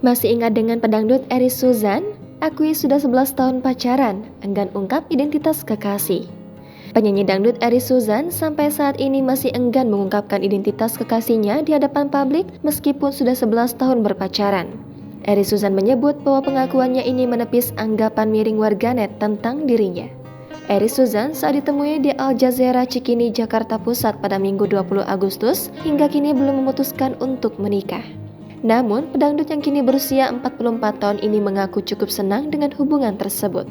Masih ingat dengan pedangdut Eri Suzan? Akui sudah 11 tahun pacaran, enggan ungkap identitas kekasih. Penyanyi dangdut Eri Suzan sampai saat ini masih enggan mengungkapkan identitas kekasihnya di hadapan publik meskipun sudah 11 tahun berpacaran. Eri Suzan menyebut bahwa pengakuannya ini menepis anggapan miring warganet tentang dirinya. Eri Suzan saat ditemui di Al Jazeera Cikini, Jakarta Pusat pada Minggu 20 Agustus hingga kini belum memutuskan untuk menikah. Namun, pedangdut yang kini berusia 44 tahun ini mengaku cukup senang dengan hubungan tersebut.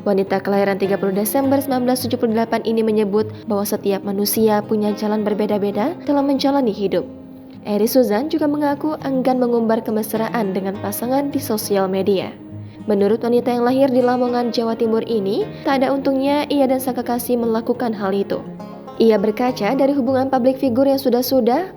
Wanita kelahiran 30 Desember 1978 ini menyebut bahwa setiap manusia punya jalan berbeda-beda dalam menjalani hidup. Eri Suzan juga mengaku enggan mengumbar kemesraan dengan pasangan di sosial media. Menurut wanita yang lahir di Lamongan, Jawa Timur ini, tak ada untungnya ia dan sang kekasih melakukan hal itu. Ia berkaca dari hubungan publik figur yang sudah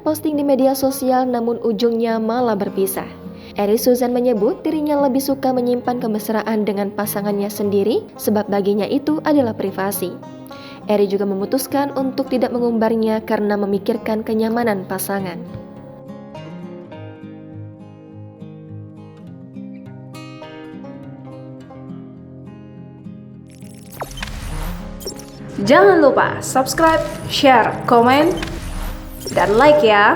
posting di media sosial namun ujungnya malah berpisah. Eri Suzan menyebut dirinya lebih suka menyimpan kemesraan dengan pasangannya sendiri sebab baginya itu adalah privasi. Eri juga memutuskan untuk tidak mengumbarnya karena memikirkan kenyamanan pasangan. Jangan lupa subscribe, share, komen, dan like ya!